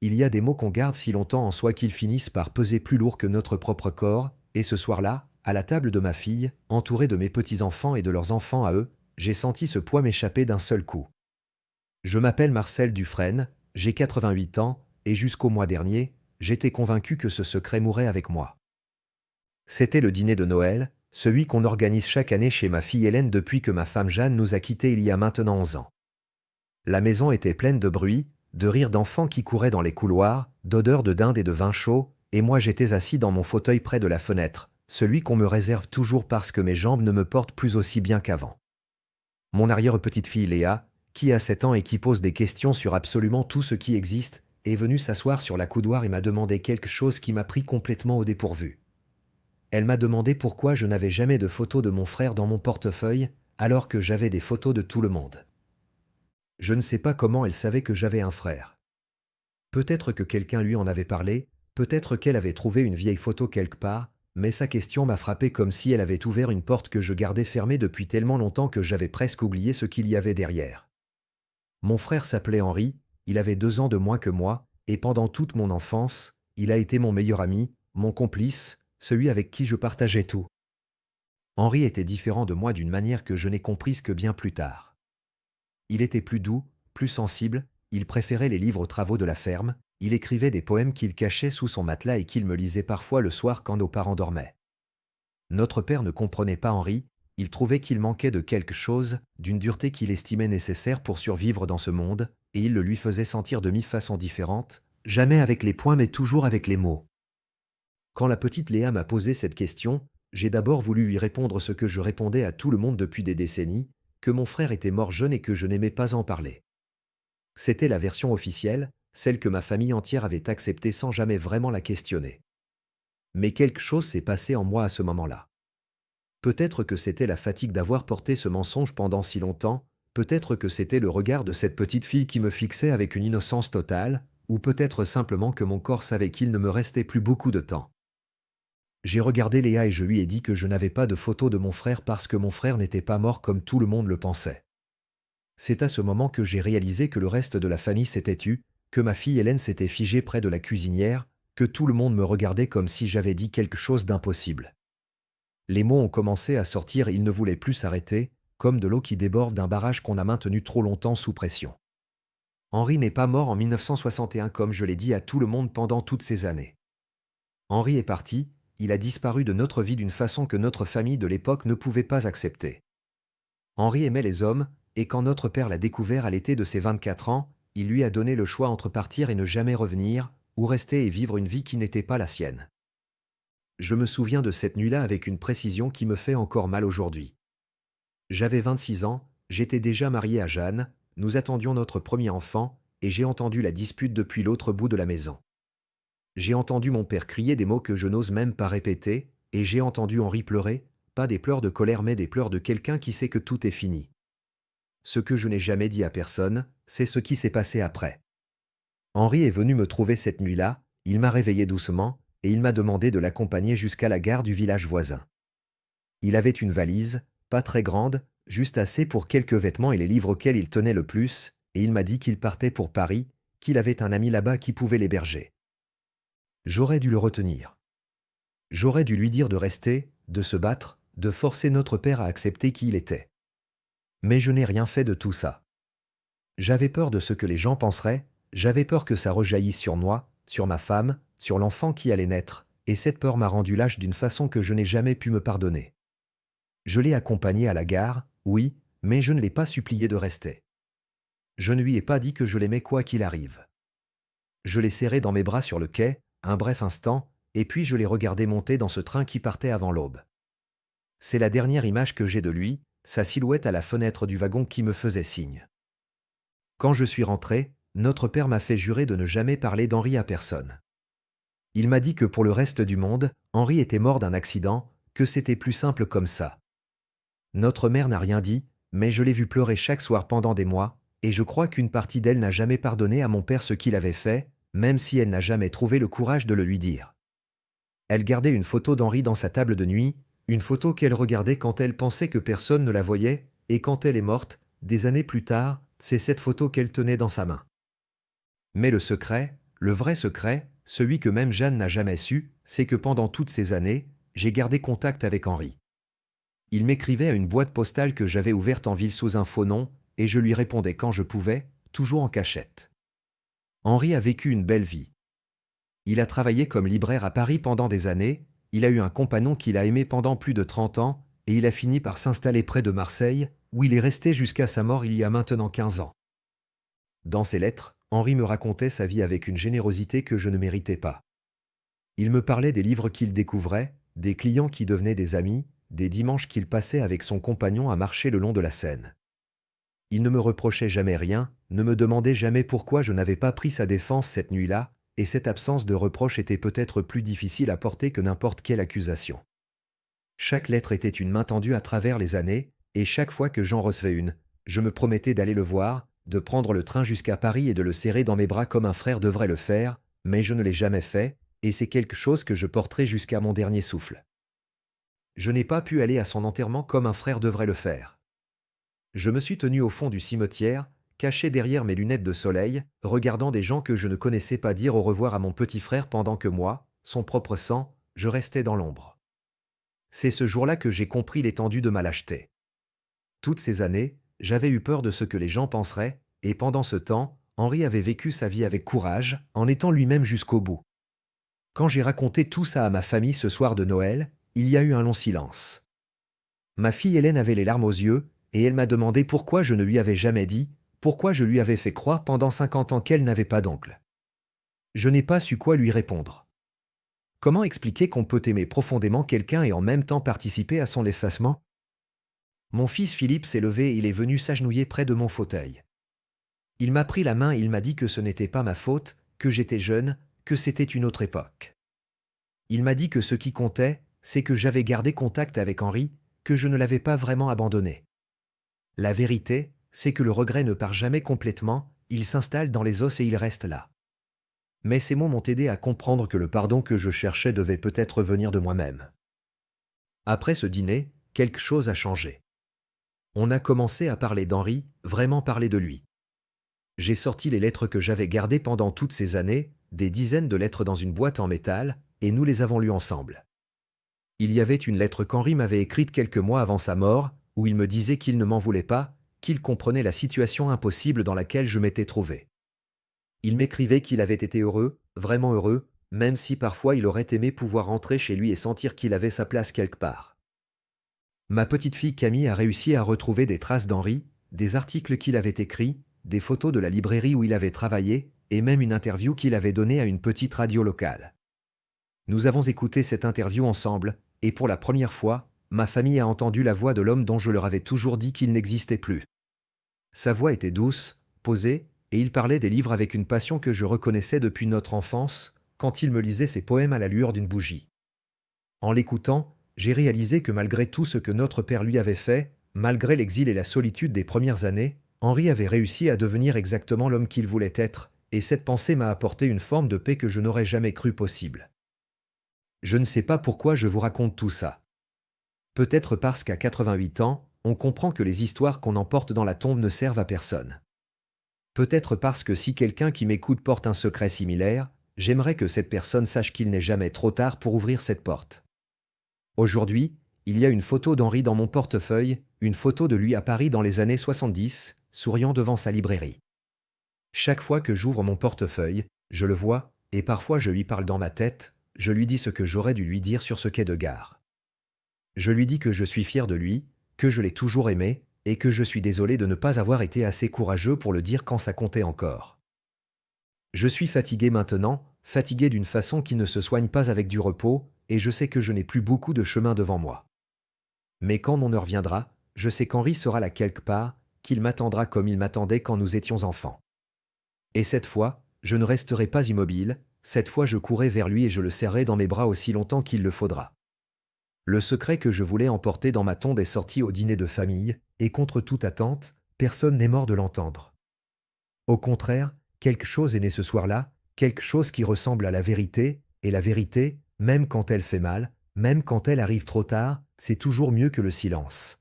Il y a des mots qu'on garde si longtemps en soi qu'ils finissent par peser plus lourd que notre propre corps, et ce soir-là, à la table de ma fille, entourée de mes petits-enfants et de leurs enfants à eux, j'ai senti ce poids m'échapper d'un seul coup. Je m'appelle Marcel Dufresne, j'ai 88 ans, et jusqu'au mois dernier, j'étais convaincu que ce secret mourrait avec moi. C'était le dîner de Noël, celui qu'on organise chaque année chez ma fille Hélène depuis que ma femme Jeanne nous a quittés il y a maintenant 11 ans. La maison était pleine de bruit, de rires d'enfants qui couraient dans les couloirs, d'odeurs de dinde et de vin chaud, et moi j'étais assis dans mon fauteuil près de la fenêtre, celui qu'on me réserve toujours parce que mes jambes ne me portent plus aussi bien qu'avant. Mon arrière-petite-fille Léa, qui a 7 ans et qui pose des questions sur absolument tout ce qui existe, est venue s'asseoir sur la coudoir et m'a demandé quelque chose qui m'a pris complètement au dépourvu. Elle m'a demandé pourquoi je n'avais jamais de photos de mon frère dans mon portefeuille, alors que j'avais des photos de tout le monde. Je ne sais pas comment elle savait que j'avais un frère. Peut-être que quelqu'un lui en avait parlé, peut-être qu'elle avait trouvé une vieille photo quelque part, mais sa question m'a frappé comme si elle avait ouvert une porte que je gardais fermée depuis tellement longtemps que j'avais presque oublié ce qu'il y avait derrière. Mon frère s'appelait Henri, il avait 2 ans de moins que moi, et pendant toute mon enfance, il a été mon meilleur ami, mon complice, celui avec qui je partageais tout. Henri était différent de moi d'une manière que je n'ai comprise que bien plus tard. Il était plus doux, plus sensible, il préférait les livres aux travaux de la ferme, il écrivait des poèmes qu'il cachait sous son matelas et qu'il me lisait parfois le soir quand nos parents dormaient. Notre père ne comprenait pas Henri, il trouvait qu'il manquait de quelque chose, d'une dureté qu'il estimait nécessaire pour survivre dans ce monde, et il le lui faisait sentir de 1000 façons différentes, jamais avec les points mais toujours avec les mots. Quand la petite Léa m'a posé cette question, j'ai d'abord voulu lui répondre ce que je répondais à tout le monde depuis des décennies, que mon frère était mort jeune et que je n'aimais pas en parler. C'était la version officielle, celle que ma famille entière avait acceptée sans jamais vraiment la questionner. Mais quelque chose s'est passé en moi à ce moment-là. Peut-être que c'était la fatigue d'avoir porté ce mensonge pendant si longtemps, peut-être que c'était le regard de cette petite fille qui me fixait avec une innocence totale, ou peut-être simplement que mon corps savait qu'il ne me restait plus beaucoup de temps. J'ai regardé Léa et je lui ai dit que je n'avais pas de photo de mon frère parce que mon frère n'était pas mort comme tout le monde le pensait. C'est à ce moment que j'ai réalisé que le reste de la famille s'était tu, que ma fille Hélène s'était figée près de la cuisinière, que tout le monde me regardait comme si j'avais dit quelque chose d'impossible. Les mots ont commencé à sortir et ils ne voulaient plus s'arrêter, comme de l'eau qui déborde d'un barrage qu'on a maintenu trop longtemps sous pression. Henri n'est pas mort en 1961 comme je l'ai dit à tout le monde pendant toutes ces années. Henri est parti, il a disparu de notre vie d'une façon que notre famille de l'époque ne pouvait pas accepter. Henri aimait les hommes, et quand notre père l'a découvert à l'été de ses 24 ans, il lui a donné le choix entre partir et ne jamais revenir, ou rester et vivre une vie qui n'était pas la sienne. Je me souviens de cette nuit-là avec une précision qui me fait encore mal aujourd'hui. J'avais 26 ans, j'étais déjà marié à Jeanne, nous attendions notre premier enfant, et j'ai entendu la dispute depuis l'autre bout de la maison. J'ai entendu mon père crier des mots que je n'ose même pas répéter, et j'ai entendu Henri pleurer, pas des pleurs de colère mais des pleurs de quelqu'un qui sait que tout est fini. Ce que je n'ai jamais dit à personne, c'est ce qui s'est passé après. Henri est venu me trouver cette nuit-là, il m'a réveillé doucement, et il m'a demandé de l'accompagner jusqu'à la gare du village voisin. Il avait une valise, pas très grande, juste assez pour quelques vêtements et les livres auxquels il tenait le plus, et il m'a dit qu'il partait pour Paris, qu'il avait un ami là-bas qui pouvait l'héberger. J'aurais dû le retenir. J'aurais dû lui dire de rester, de se battre, de forcer notre père à accepter qui il était. Mais je n'ai rien fait de tout ça. J'avais peur de ce que les gens penseraient, j'avais peur que ça rejaillisse sur moi, sur ma femme, sur l'enfant qui allait naître, et cette peur m'a rendu lâche d'une façon que je n'ai jamais pu me pardonner. Je l'ai accompagné à la gare, oui, mais je ne l'ai pas supplié de rester. Je ne lui ai pas dit que je l'aimais quoi qu'il arrive. Je l'ai serré dans mes bras sur le quai, un bref instant, et puis je l'ai regardé monter dans ce train qui partait avant l'aube. C'est la dernière image que j'ai de lui, sa silhouette à la fenêtre du wagon qui me faisait signe. Quand je suis rentré, notre père m'a fait jurer de ne jamais parler d'Henri à personne. Il m'a dit que pour le reste du monde, Henri était mort d'un accident, que c'était plus simple comme ça. Notre mère n'a rien dit, mais je l'ai vu pleurer chaque soir pendant des mois, et je crois qu'une partie d'elle n'a jamais pardonné à mon père ce qu'il avait fait, même si elle n'a jamais trouvé le courage de le lui dire. Elle gardait une photo d'Henri dans sa table de nuit, une photo qu'elle regardait quand elle pensait que personne ne la voyait, et quand elle est morte, des années plus tard, c'est cette photo qu'elle tenait dans sa main. Mais le secret, Le vrai secret, celui que même Jeanne n'a jamais su, c'est que pendant toutes ces années, j'ai gardé contact avec Henri. Il m'écrivait à une boîte postale que j'avais ouverte en ville sous un faux nom, et je lui répondais quand je pouvais, toujours en cachette. Henri a vécu une belle vie. Il a travaillé comme libraire à Paris pendant des années, il a eu un compagnon qu'il a aimé pendant plus de 30 ans, et il a fini par s'installer près de Marseille, où il est resté jusqu'à sa mort il y a maintenant 15 ans. Dans ses lettres, Henri me racontait sa vie avec une générosité que je ne méritais pas. Il me parlait des livres qu'il découvrait, des clients qui devenaient des amis, des dimanches qu'il passait avec son compagnon à marcher le long de la Seine. Il ne me reprochait jamais rien, ne me demandait jamais pourquoi je n'avais pas pris sa défense cette nuit-là, et cette absence de reproche était peut-être plus difficile à porter que n'importe quelle accusation. Chaque lettre était une main tendue à travers les années, et chaque fois que j'en recevais une, je me promettais d'aller le voir, de prendre le train jusqu'à Paris et de le serrer dans mes bras comme un frère devrait le faire, mais je ne l'ai jamais fait, et c'est quelque chose que je porterai jusqu'à mon dernier souffle. Je n'ai pas pu aller à son enterrement comme un frère devrait le faire. Je me suis tenu au fond du cimetière, caché derrière mes lunettes de soleil, regardant des gens que je ne connaissais pas dire au revoir à mon petit frère pendant que moi, son propre sang, je restais dans l'ombre. C'est ce jour-là que j'ai compris l'étendue de ma lâcheté. Toutes ces années, j'avais eu peur de ce que les gens penseraient, et pendant ce temps, Henri avait vécu sa vie avec courage, en étant lui-même jusqu'au bout. Quand j'ai raconté tout ça à ma famille ce soir de Noël, il y a eu un long silence. Ma fille Hélène avait les larmes aux yeux, et elle m'a demandé pourquoi je ne lui avais jamais dit, pourquoi je lui avais fait croire pendant 50 ans qu'elle n'avait pas d'oncle. Je n'ai pas su quoi lui répondre. Comment expliquer qu'on peut aimer profondément quelqu'un et en même temps participer à son effacement? Mon fils Philippe s'est levé et il est venu s'agenouiller près de mon fauteuil. Il m'a pris la main et il m'a dit que ce n'était pas ma faute, que j'étais jeune, que c'était une autre époque. Il m'a dit que ce qui comptait, c'est que j'avais gardé contact avec Henri, que je ne l'avais pas vraiment abandonné. La vérité, c'est que le regret ne part jamais complètement, il s'installe dans les os et il reste là. Mais ces mots m'ont aidé à comprendre que le pardon que je cherchais devait peut-être venir de moi-même. Après ce dîner, quelque chose a changé. On a commencé à parler d'Henri, vraiment parler de lui. J'ai sorti les lettres que j'avais gardées pendant toutes ces années, des dizaines de lettres dans une boîte en métal, et nous les avons lues ensemble. Il y avait une lettre qu'Henri m'avait écrite quelques mois avant sa mort, où il me disait qu'il ne m'en voulait pas, qu'il comprenait la situation impossible dans laquelle je m'étais trouvé. Il m'écrivait qu'il avait été heureux, vraiment heureux, même si parfois il aurait aimé pouvoir rentrer chez lui et sentir qu'il avait sa place quelque part. Ma petite fille Camille a réussi à retrouver des traces d'Henri, des articles qu'il avait écrits, des photos de la librairie où il avait travaillé, et même une interview qu'il avait donnée à une petite radio locale. Nous avons écouté cette interview ensemble, et pour la première fois, ma famille a entendu la voix de l'homme dont je leur avais toujours dit qu'il n'existait plus. Sa voix était douce, posée, et il parlait des livres avec une passion que je reconnaissais depuis notre enfance, quand il me lisait ses poèmes à la lueur d'une bougie. En l'écoutant, j'ai réalisé que malgré tout ce que notre père lui avait fait, malgré l'exil et la solitude des premières années, Henri avait réussi à devenir exactement l'homme qu'il voulait être, et cette pensée m'a apporté une forme de paix que je n'aurais jamais cru possible. Je ne sais pas pourquoi je vous raconte tout ça. Peut-être parce qu'à 88 ans, on comprend que les histoires qu'on emporte dans la tombe ne servent à personne. Peut-être parce que si quelqu'un qui m'écoute porte un secret similaire, j'aimerais que cette personne sache qu'il n'est jamais trop tard pour ouvrir cette porte. Aujourd'hui, il y a une photo d'Henri dans mon portefeuille, une photo de lui à Paris dans les années 70, souriant devant sa librairie. Chaque fois que j'ouvre mon portefeuille, je le vois, et parfois je lui parle dans ma tête, je lui dis ce que j'aurais dû lui dire sur ce quai de gare. Je lui dis que je suis fier de lui, que je l'ai toujours aimé, et que je suis désolé de ne pas avoir été assez courageux pour le dire quand ça comptait encore. Je suis fatigué maintenant, fatigué d'une façon qui ne se soigne pas avec du repos, et je sais que je n'ai plus beaucoup de chemin devant moi. Mais quand mon heure viendra, je sais qu'Henri sera là quelque part, qu'il m'attendra comme il m'attendait quand nous étions enfants. Et cette fois, je ne resterai pas immobile, cette fois je courrai vers lui et je le serrai dans mes bras aussi longtemps qu'il le faudra. Le secret que je voulais emporter dans ma tombe est sorti au dîner de famille, et contre toute attente, personne n'est mort de l'entendre. Au contraire, quelque chose est né ce soir-là, quelque chose qui ressemble à la vérité, et la vérité, même quand elle fait mal, même quand elle arrive trop tard, c'est toujours mieux que le silence.